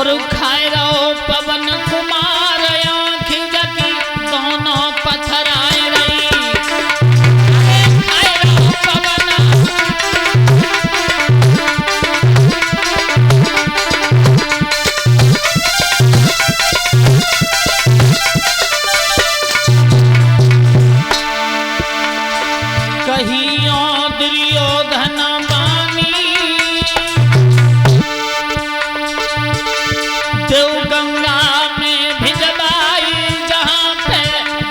और खाए रहो पवन कुमार आँखी जगी दोनों पथराए रही। खाए रहो पवन कहियो दुर्योधन मानी देव गंगा में भिजवाई जहाँ पे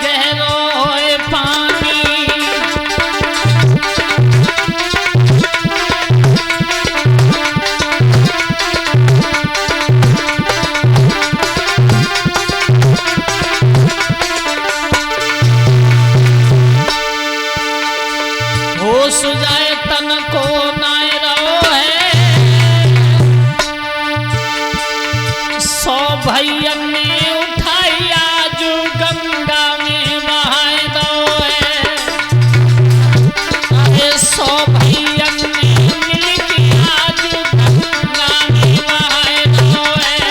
गहरो है पानी। होश जाए तन को नाय रहो है। सौ भैया ने उठाई आज गंगा में बहाए दो है। अरे सौ भैया ने मिलके आज गंगा में बहाए दो है।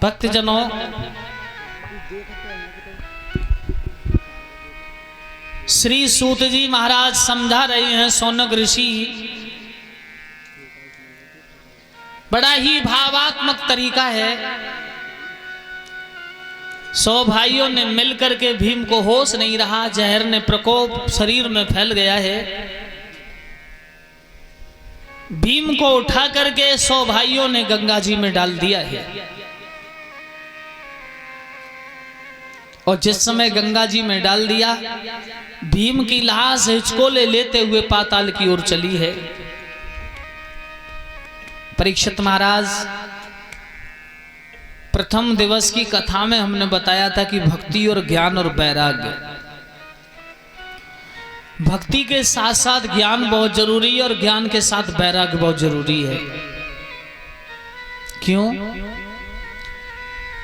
भक्तजनों, श्री सूत जी महाराज समझा रहे हैं सौनक ऋषि। बड़ा ही भावात्मक तरीका है। 100 भाइयों ने मिलकर के भीम को होश नहीं रहा, जहर ने प्रकोप शरीर में फैल गया है। भीम को उठा करके 100 भाइयों ने गंगा जी में डाल दिया है। और जिस समय गंगा जी में डाल दिया, भीम की लाश हिचकोले लेते हुए पाताल की ओर चली है। परीक्षित महाराज, प्रथम दिवस की कथा में हमने बताया था कि भक्ति और ज्ञान और वैराग्य, भक्ति के साथ साथ ज्ञान बहुत जरूरी है और ज्ञान के साथ वैराग्य बहुत जरूरी है। क्यों?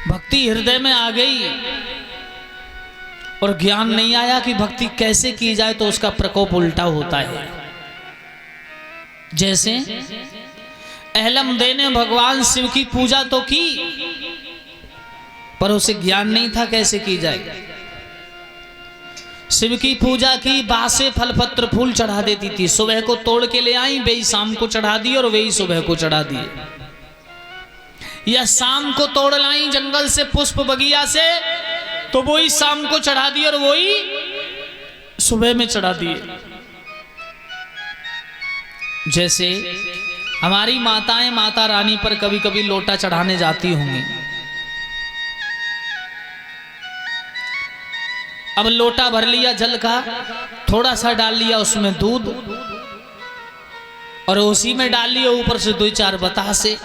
भक्ति हृदय में आ गई और ज्ञान नहीं आया कि भक्ति कैसे की जाए, तो उसका प्रकोप उल्टा होता है। जैसे अहलमदे ने भगवान शिव की पूजा तो की, पर उसे ज्ञान नहीं था कैसे की जाए। शिव की पूजा की, बासे फल पत्र फूल चढ़ा देती थी। सुबह को तोड़ के ले आई, वही शाम को चढ़ा दी और वही सुबह को चढ़ा दिए। या शाम को तोड़ लाई जंगल से पुष्प बगिया से, तो वही शाम को चढ़ा दिए और वही सुबह में चढ़ा दिए। जैसे हमारी माताएं माता रानी पर कभी कभी लोटा चढ़ाने जाती होंगी। अब लोटा भर लिया जल का, थोड़ा सा डाल लिया उसमें दूध और उसी में डाल लिया ऊपर से 2-4 बतासे।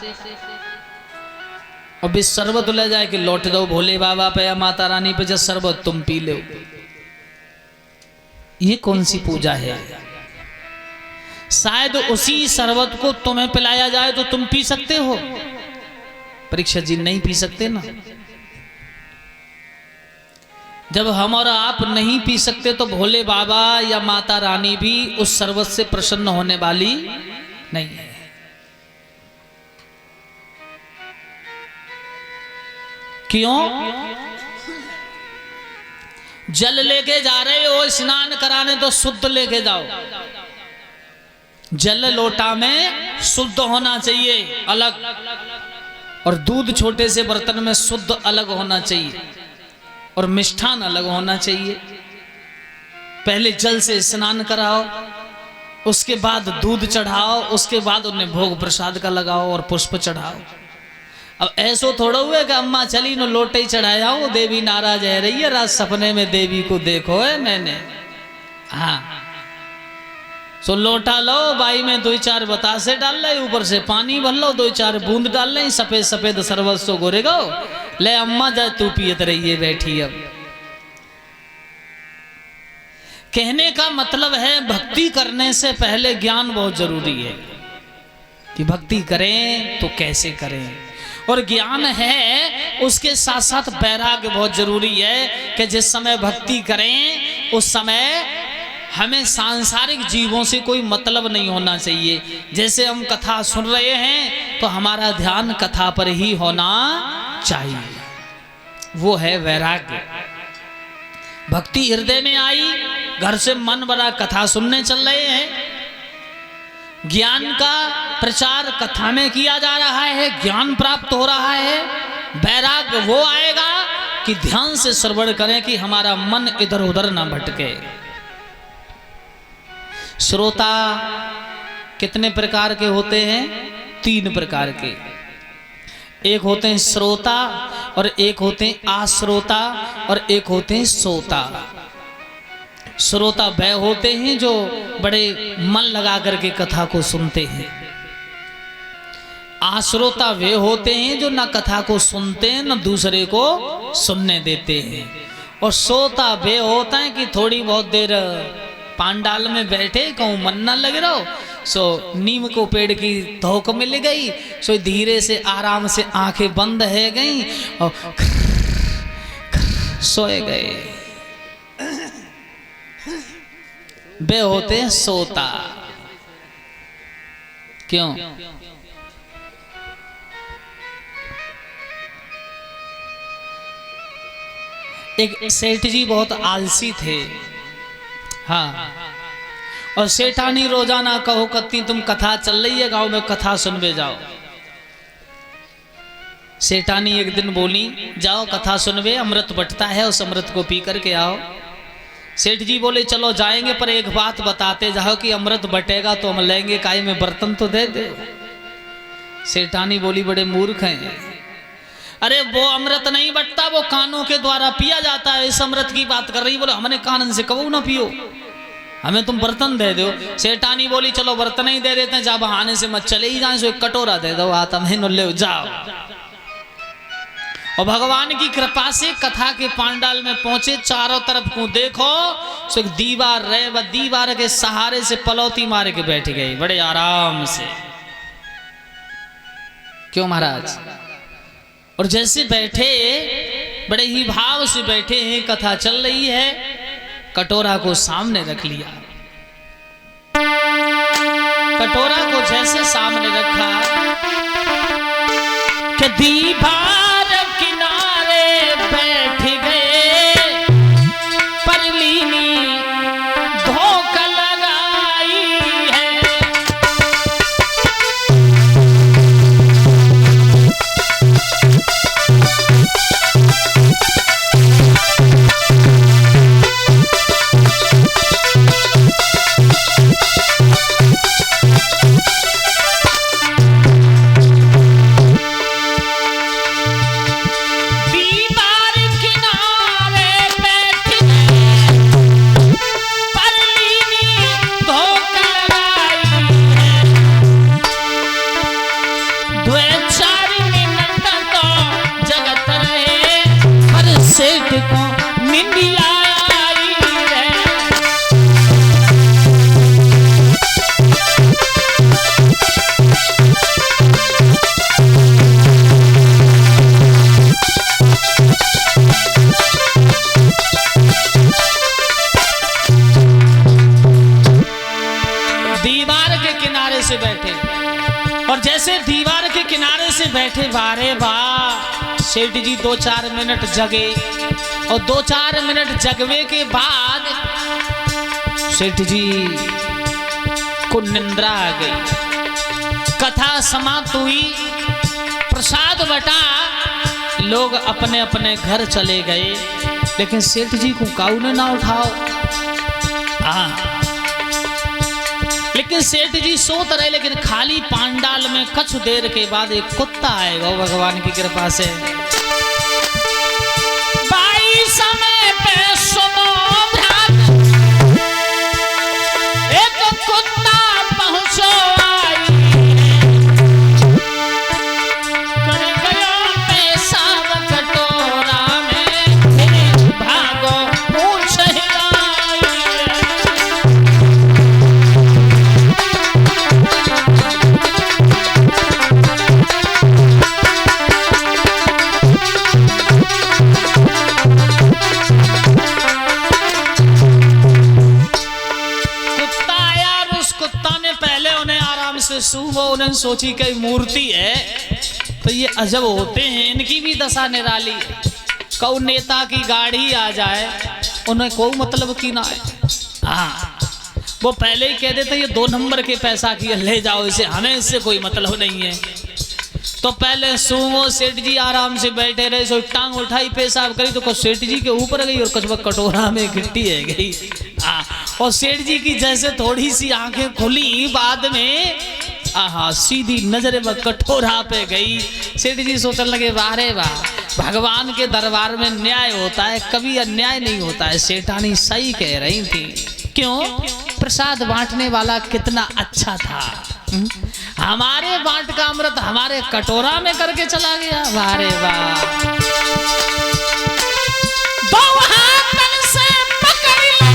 अब इस शरबत ले जाए कि लौट दो भोले बाबा पे या माता रानी पे, जब शरबत तुम पी लो। ये कौन सी पूजा है? शायद उसी शरबत को तुम्हें पिलाया जाए तो तुम पी सकते हो, परीक्षित जी नहीं पी सकते ना। जब हम और आप नहीं पी सकते तो भोले बाबा या माता रानी भी उस शरबत से प्रसन्न होने वाली नहीं है। क्यों? जल लेके जा रहे हो स्नान कराने तो शुद्ध लेके जाओ। जल लोटा में शुद्ध होना चाहिए अलग, और दूध छोटे से बर्तन में शुद्ध अलग होना चाहिए, और मिष्ठान अलग होना चाहिए। पहले जल से स्नान कराओ, उसके बाद दूध चढ़ाओ, उसके बाद उन्हें भोग प्रसाद का लगाओ और पुष्प चढ़ाओ। अब ऐसो थोड़ा हुआ कि अम्मा चली नो लोटे ही चढ़ाया हो, देवी नाराज है रही है, रात सपने में देवी को देखो है मैंने। हाँ, सो लोटा लो, बाई में 2-4 बतासे डाल ले, ऊपर से पानी भर लो, 2-4 बूंद डाल ले, सफेद सफेद सरबत सो गोरेगो ले अम्मा जा तू पियत रहिए बैठी। अब कहने का मतलब है भक्ति करने से पहले ज्ञान बहुत जरूरी है कि भक्ति करें तो कैसे करें, और ज्ञान है उसके साथ साथ वैराग्य बहुत जरूरी है कि जिस समय भक्ति करें उस समय हमें सांसारिक जीवों से कोई मतलब नहीं होना चाहिए। जैसे हम कथा सुन रहे हैं तो हमारा ध्यान कथा पर ही होना चाहिए, वो है वैराग्य। भक्ति हृदय में आई, घर से मन बना कथा सुनने चल रहे हैं, ज्ञान का प्रचार कथा में किया जा रहा है, ज्ञान प्राप्त हो रहा है। वैराग्य वो आएगा कि ध्यान से श्रवण करें कि हमारा मन इधर उधर ना भटके। श्रोता कितने प्रकार के होते हैं? 3 प्रकार के। एक होते हैं श्रोता, और एक होते हैं आश्रोता, और एक होते हैं सोता। श्रोता वह होते हैं जो बड़े मन लगा करके कथा को सुनते हैं। आश्रोता वे होते हैं जो न कथा को सुनते हैं न दूसरे को सुनने देते हैं। और सोता वे होता है कि थोड़ी बहुत देर पांडाल में बैठे, कहूँ मन न लग रहा हो, सो नीम को पेड़ की धोक मिल गई, सो धीरे से आराम से आंखें बंद है गई और सोए गए। वे होते हैं सोता। क्यों? एक सेठ जी बहुत आलसी थे, हाँ, और सेठानी रोजाना कहो कत्ती तुम कथा चल रही है गांव में, कथा सुनवे जाओ। सेठानी एक दिन बोली जाओ कथा सुनवे, अमृत बटता है, उस अमृत को पी करके आओ। सेठ जी बोले चलो जाएंगे, पर एक बात बताते जाओ कि अमृत बटेगा तो हम लेंगे, काई में बर्तन तो दे दे। सेठानी बोली बड़े मूर्ख हैं, अरे वो अमृत नहीं बटता, वो कानों के द्वारा पिया जाता है, इस अमृत की बात कर रही। बोले हमने कानन से कबू ना पियो, हमें तुम बर्तन दे दो। सेठानी बोली चलो बर्तन ही दे देते हैं, जा बहाने से मत चले ही जाए, सो एक कटोरा दे दो, आता मैं ले जाओ। और भगवान की कृपा से कथा के पांडाल में पहुंचे, चारों तरफ को देखो, सो एक दीवार रहे, वह दीवार के सहारे से पलौती मार के बैठ गए बड़े आराम से। क्यों महाराज? और जैसे बैठे बड़े ही भाव से बैठे हैं, कथा चल रही है, कटोरा को सामने रख लिया। कटोरा को जैसे सामने रखा कि दीवार किनारे बैठ गए, परलीनी धोखा लगाई है। और जैसे दीवार के किनारे से बैठे, वारे वाह, सेठ जी 2-4 मिनट जगे, और 2-4 मिनट जगवे के बाद सेठ जी को निंद्रा आ गई। कथा समाप्त हुई, प्रसाद बटा, लोग अपने अपने घर चले गए, लेकिन सेठ जी को काऊ ने ना उठाओ। हाँ, लेकिन सेठ जी सोत रहे, लेकिन खाली पांडाल में कुछ देर के बाद एक कुत्ता आएगा भगवान की कृपा से। भाई समय पे सुनो ध्यान, एक कुत्ता सोची कि मूर्ति है तो ये अजब होते हैं, इनकी भी दशा निराली है। कौ नेता की गाड़ी आ जाए उन्हें कोई मतलब की ना है। हाँ, वो पहले ही कह देते ये 2 नंबर के पैसा की ले जाओ इसे, हमें इससे कोई मतलब नहीं है। तो पहले सुमो सेठ जी आराम से बैठे रहे, सो टांग उठाई पेशाब करी तो कुछ सेठ जी के ऊपर गई और कुछ कटोरा में गिट्टी है गई। और सेठ जी की जैसे थोड़ी सी आंखें खुली बाद में सीधी नजर कटोरा पे गई। सेठ जी सोचने लगे वाह रे वाह, भगवान के दरबार में न्याय होता है, कभी अन्याय नहीं होता है। सेठानी सही कह रही थी। क्यों? प्रसाद बांटने वाला कितना अच्छा था। हमारे बांट का अमृत हमारे कटोरा में करके चला गया। वाह रे वाह। दो हाथ से पकड़ लिया,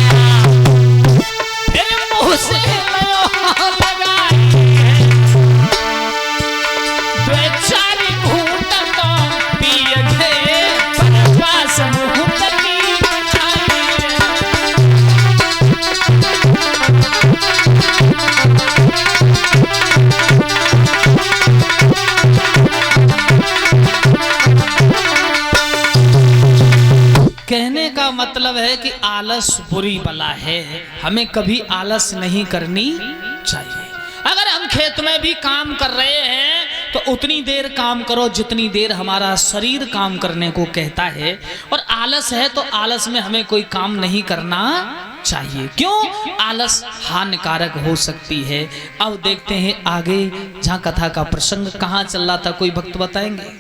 फिर मुंह से लगाई, बेचारी घूंट तो पिए थे पर पास मुंह तकी। कहने का मतलब है कि आलस बुरी बला है, हमें कभी आलस नहीं करनी चाहिए। अगर हम खेत में भी काम कर रहे हैं तो उतनी देर काम करो जितनी देर हमारा शरीर काम करने को कहता है। और आलस है तो आलस में हमें कोई काम नहीं करना चाहिए। क्यों? आलस हानिकारक हो सकती है। अब देखते हैं आगे जहां कथा का प्रसंग कहां चल रहा था, कोई भक्त बताएंगे?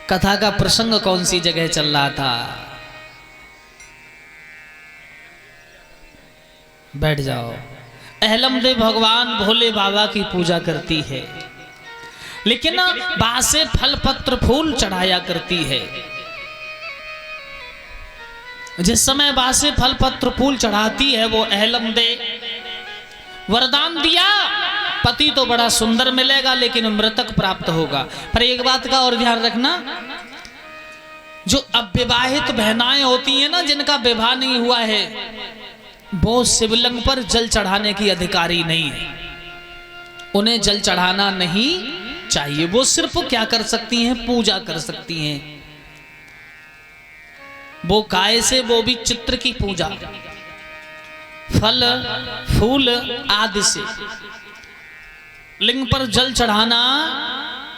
कथा का प्रसंग कौन सी जगह चल रहा था? बैठ जाओ। अहलमदे भगवान भोले बाबा की पूजा करती है, लेकिन बासे फल पत्र फूल चढ़ाया करती है। जिस समय बासे फल पत्र फूल चढ़ाती है वो अहलमदे वरदान दिया, पति तो बड़ा सुंदर मिलेगा लेकिन मृतक प्राप्त होगा। पर एक बात का और ध्यान रखना, जो अविवाहित बहनाएं होती हैं ना, जिनका विवाह नहीं हुआ है, वो शिवलिंग पर जल चढ़ाने की अधिकारी नहीं है। उन्हें जल चढ़ाना नहीं चाहिए। वो सिर्फ क्या कर सकती हैं? पूजा कर सकती हैं। वो काय से? वो भी चित्र की पूजा, फल फूल आदि से। लिंग पर जल चढ़ाना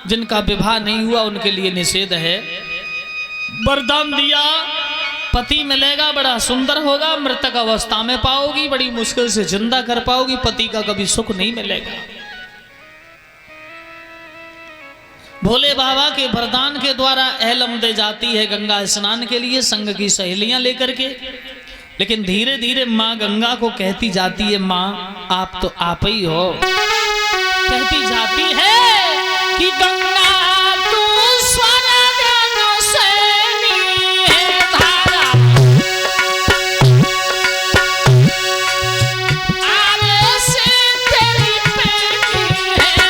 जिनका विवाह नहीं हुआ उनके लिए निषेध है। वरदान दिया, पति मिलेगा, बड़ा सुंदर होगा, मृतक अवस्था में पाओगी, बड़ी मुश्किल से जिंदा कर पाओगी, पति का कभी सुख नहीं मिलेगा। भोले बाबा के वरदान के द्वारा अहलमदे जाती है गंगा स्नान के लिए संग की सहेलियां लेकर के। लेकिन धीरे धीरे माँ गंगा को कहती जाती है, माँ आप तो आप ही हो। कहती जाती है कि गंगा तू स्वर्ग से नी धारा, आने से तेरी प्रेमी है।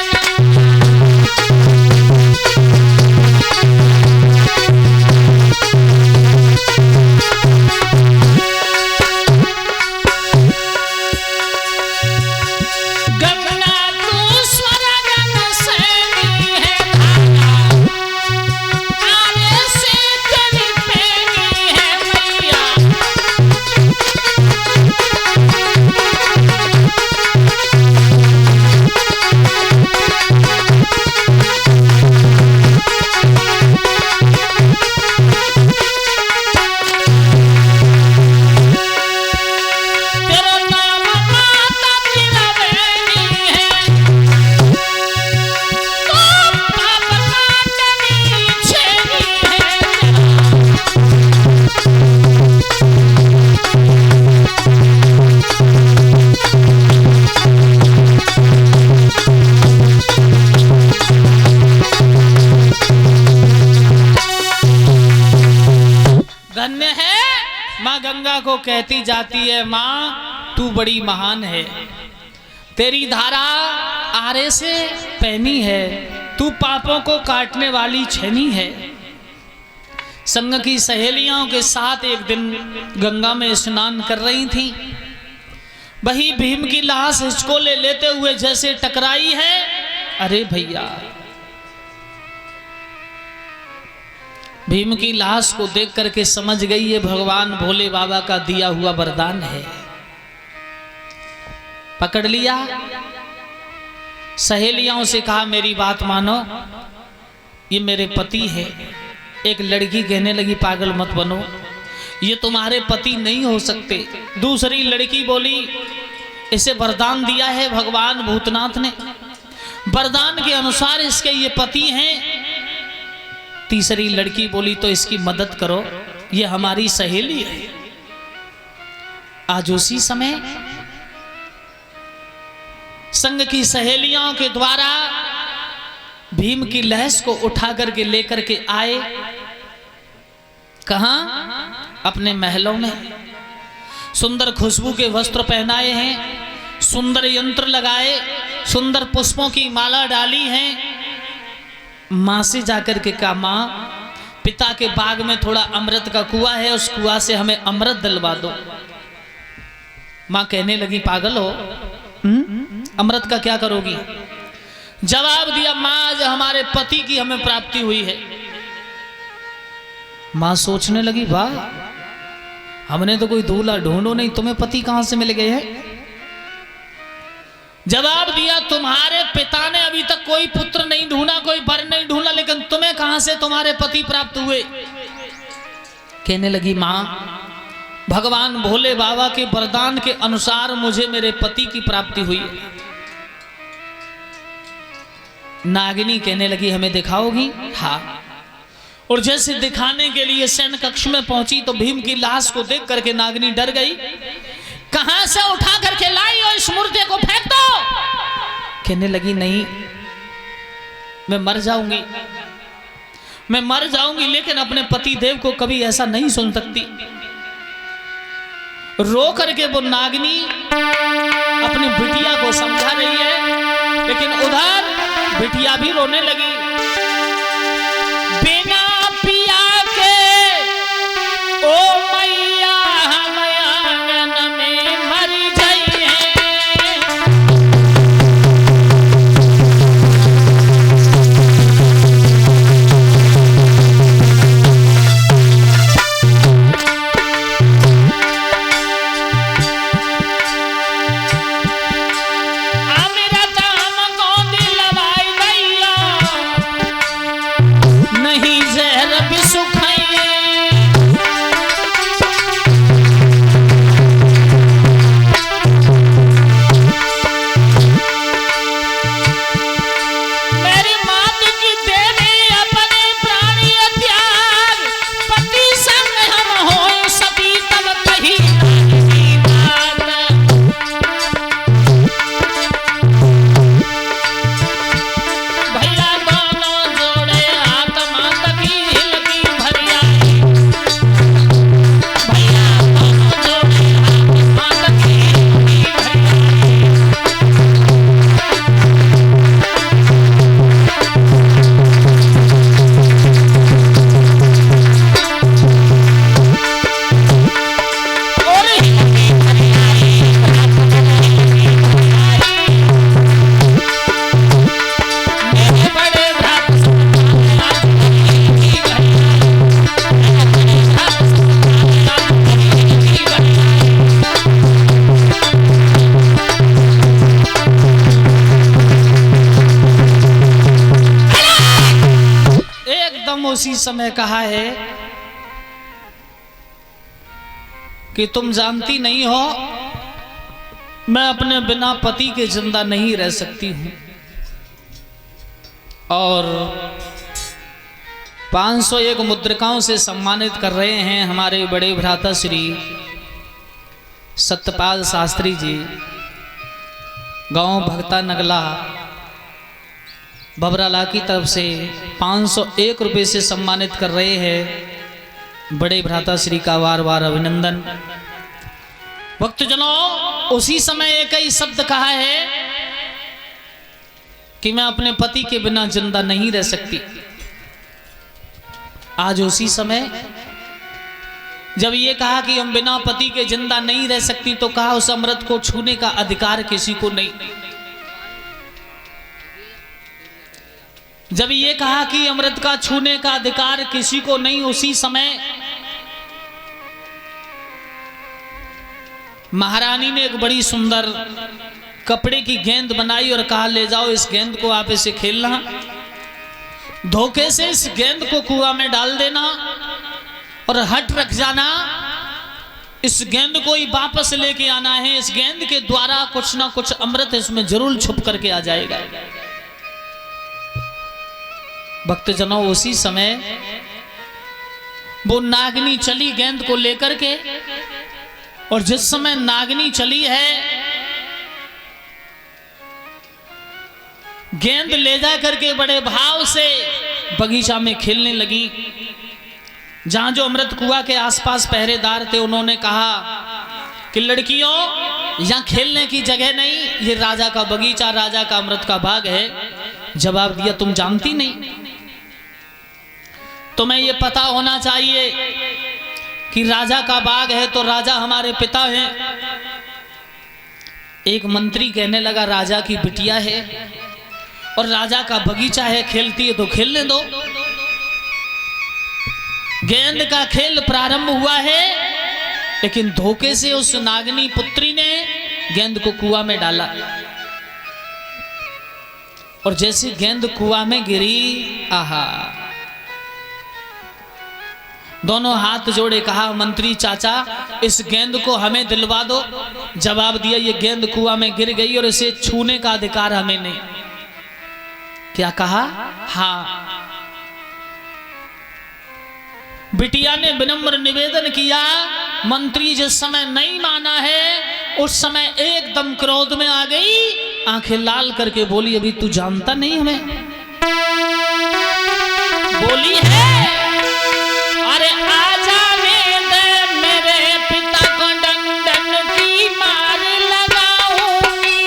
गंगा को कहती जाती है, माँ तू बड़ी महान है, तेरी धारा आरे से पहनी है, तू पापों को काटने वाली छेनी है। संग की सहेलियों के साथ एक दिन गंगा में स्नान कर रही थी। वही भीम की लाश इसको ले लेते हुए जैसे टकराई है, अरे भैया भीम की लाश को देख करके समझ गई ये भगवान भोले बाबा का दिया हुआ वरदान है। पकड़ लिया, सहेलियों से कहा मेरी बात मानो, ये मेरे पति है। एक लड़की कहने लगी पागल मत बनो, ये तुम्हारे पति नहीं हो सकते। दूसरी लड़की बोली इसे वरदान दिया है भगवान भूतनाथ ने, वरदान के अनुसार इसके ये पति हैं। तीसरी लड़की बोली तो इसकी मदद करो, ये हमारी सहेली है। आज उसी समय संघ की सहेलियों के द्वारा भीम की लाश को उठा करके लेकर के आए। कहां? अपने महलों में। सुंदर खुशबू के वस्त्र पहनाए हैं, सुंदर यंत्र लगाए, सुंदर पुष्पों की माला डाली है। मां से जाकर के कहा मां, पिता के बाग में थोड़ा अमृत का कुआं है, उस कुआं से हमें अमृत दिलवा दो। मां कहने लगी पागल हो, अमृत का क्या करोगी? जवाब दिया मां आज हमारे पति की हमें प्राप्ति हुई है। मां सोचने लगी वाह, हमने तो कोई दूल्हा ढूंढो नहीं, तुम्हें पति कहां से मिल गए हैं? जवाब दिया तुम्हारे पिता ने अभी तक कोई पुत्र नहीं ढूंढा, कोई वर नहीं ढूंढा, लेकिन तुम्हें कहां से तुम्हारे पति प्राप्त हुए? कहने लगी मां भगवान भोले बाबा के वरदान के अनुसार मुझे मेरे पति की प्राप्ति हुई है। नागिनी कहने लगी हमें दिखाओगी? हाँ। और जैसे दिखाने के लिए सैन्य कक्ष में पहुंची तो भीम की लाश को देख करके नागिनी डर गई। कहां से उठा करके लाई और इस मुर्दे को फेंक दो। कहने लगी नहीं, मैं मर जाऊंगी, मैं मर जाऊंगी, लेकिन अपने पति देव को कभी ऐसा नहीं सुन सकती। रो करके वो नागिनी अपनी बिटिया को समझा रही है, लेकिन उधर बिटिया भी रोने लगी। बिना पिया के ओ मैया हम आंगन में मर जाइए। उसी समय कहा है कि तुम जानती नहीं हो मैं अपने बिना पति के जिंदा नहीं रह सकती हूं। और 501 मुद्रिकाओं से सम्मानित कर रहे हैं हमारे बड़े भ्राता श्री सत्यपाल शास्त्री जी, गांव भगता नगला बबराला की तरफ से 501 रुपये से सम्मानित कर रहे हैं। बड़े भ्राता श्री का बार बार अभिनंदन। भक्तजनों, उसी समय एक ही शब्द कहा है कि मैं अपने पति के बिना जिंदा नहीं रह सकती। आज उसी समय जब ये कहा कि हम बिना पति के जिंदा नहीं रह सकती, तो कहा उस अमृत को छूने का अधिकार किसी को नहीं। जब ये कहा कि अमृत का छूने का अधिकार किसी को नहीं, उसी समय महारानी ने एक बड़ी सुंदर कपड़े की गेंद बनाई और कहा ले जाओ इस गेंद को, आप इसे खेलना, धोखे से इस गेंद को कुआं में डाल देना और हट रख जाना, इस गेंद को ही वापस लेके आना है, इस गेंद के द्वारा कुछ ना कुछ अमृत इसमें जरूर छुप करके आ जाएगा। भक्तजनों, उसी समय वो नागिनी चली गेंद को लेकर के, और जिस समय नागिनी चली है गेंद ले जा करके बड़े भाव से बगीचा में खेलने लगी। जहां जो अमृत कुआं के आसपास पहरेदार थे, उन्होंने कहा कि लड़कियों, यहां खेलने की जगह नहीं, ये राजा का बगीचा, राजा का अमृत का बाग है। जवाब दिया, तुम जानती नहीं, तुम्हें ये पता होना चाहिए कि राजा का बाग है तो राजा हमारे पिता हैं। एक मंत्री कहने लगा, राजा की बिटिया है और राजा का बगीचा है, खेलती है तो खेलने दो। गेंद का खेल प्रारंभ हुआ है, लेकिन धोखे से उस नागिनी पुत्री ने गेंद को कुआं में डाला, और जैसे गेंद कुआं में गिरी, आहा, दोनों हाथ जोड़े कहा, मंत्री चाचा इस गेंद को हमें दिलवा दो। जवाब दिया, ये गेंद कुआं में गिर गई और इसे छूने का अधिकार हमें नहीं। क्या कहा? हाँ। बिटिया ने विनम्र निवेदन किया, मंत्री जिस समय नहीं माना है उस समय एकदम क्रोध में आ गई, आंखें लाल करके बोली, अभी तू जानता नहीं हमें? बोली है, अरे आजा ने दे मेरे पिता को डंडन की मार लगाऊंगी।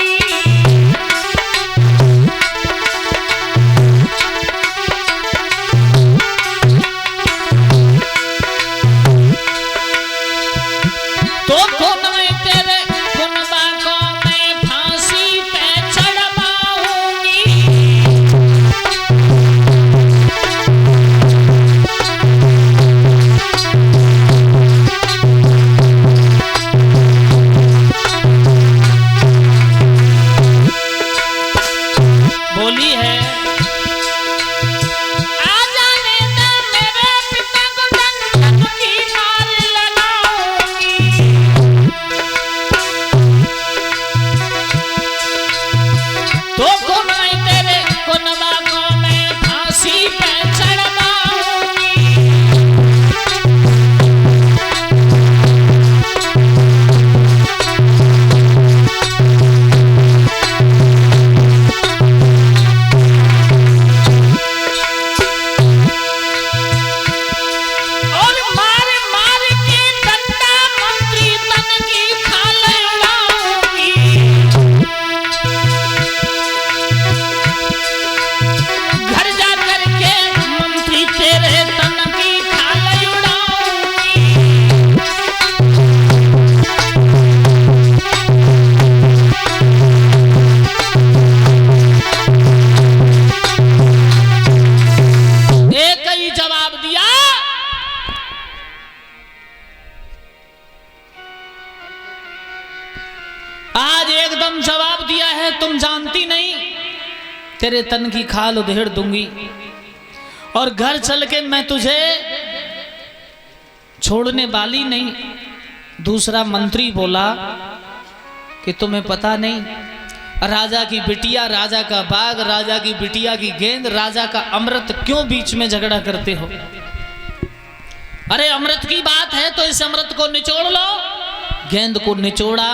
तो कौन मैं तेरे कुनबा को मैं फांसी पे चढ़वाऊंगी। बोली है, आजा ने दे मेरे पिता को डंडन की मार लगाऊंगी। तो को मैं तेरे कुनबा को मैं फांसी पे चढ़वाऊंगी। और मार मार के डंडा मंत्री तन की खाल उड़ाऊंगी। घर जा करके मंत्री तेरे तन की खाल उड़ाऊंगी। एक ही जवाब दिया, आज एकदम जवाब दिया है, तुम जानती नहीं, तेरे तन की खाल उधेड़ दूंगी और घर चल के मैं तुझे छोड़ने वाली नहीं। दूसरा मंत्री बोला कि तुम्हें पता नहीं, राजा की बिटिया, राजा का बाग, राजा की बिटिया की गेंद, राजा का अमृत, क्यों बीच में झगड़ा करते हो? अरे अमृत की बात है तो इस अमृत को निचोड़ लो। गेंद को निचोड़ा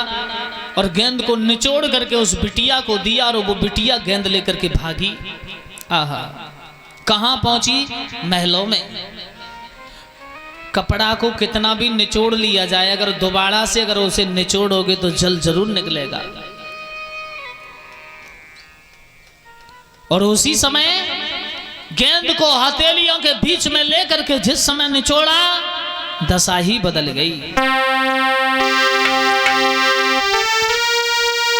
और गेंद को निचोड़ करके उस बिटिया को दिया और वो बिटिया गेंद लेकर के भागी। आहा, कहां पहुंची? महलों में। कपड़ा को कितना भी निचोड़ लिया जाए, अगर दोबारा से अगर उसे निचोड़ोगे तो जल जरूर निकलेगा। और उसी समय गेंद को हथेलियों के बीच में लेकर के जिस समय निचोड़ा, दशा ही बदल गई।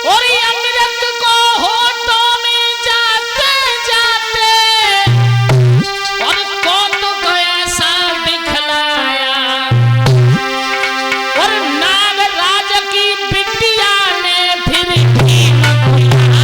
और ये अमृत को होठों में जाते जाते और कौतुक ऐसा दिखलाया, और नागराज की बिटिया ने फिर भीम को याद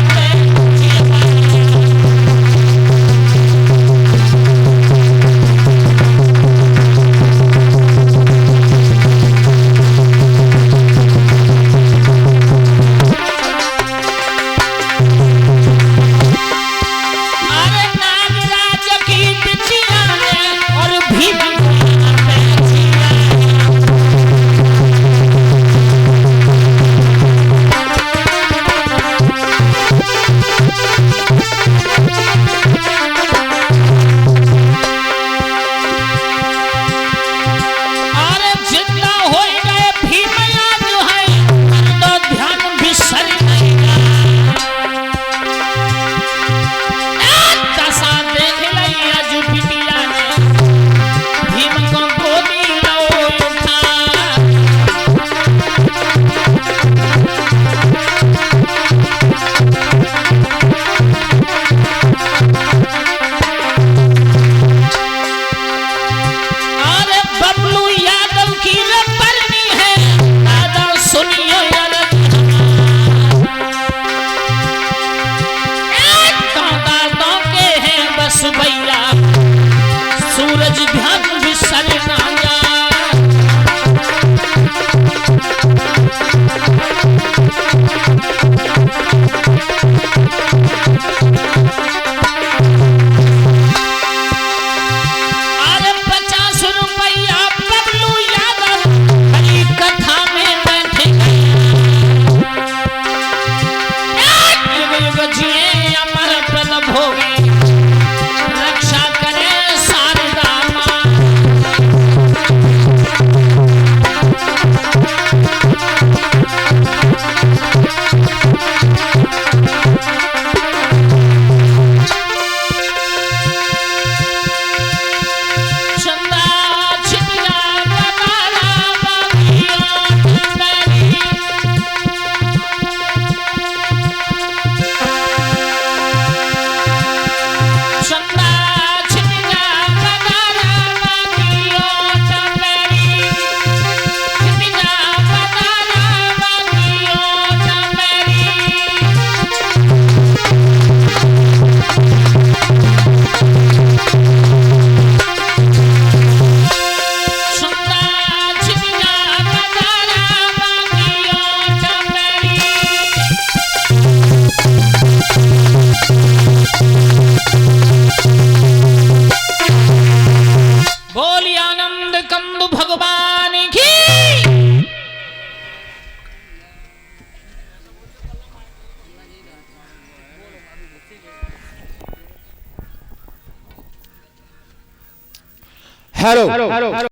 सूरज ध्यान विसर ना अरे 50 रुपया बबलू यादव हरी कथा में बैठे युग युग जिए अमर प्रद भोगे, रक्षा करे शारदा मां। चंदा छिपा बगाला बागियों मेरी, चंदा छिपा बगाला बागियों मेरी, छिपा बगाला बागियों मेरी। चंदा छिपा बगाला बागियों मेरी। बोलिए आनंद कंद भगवान की। हेलो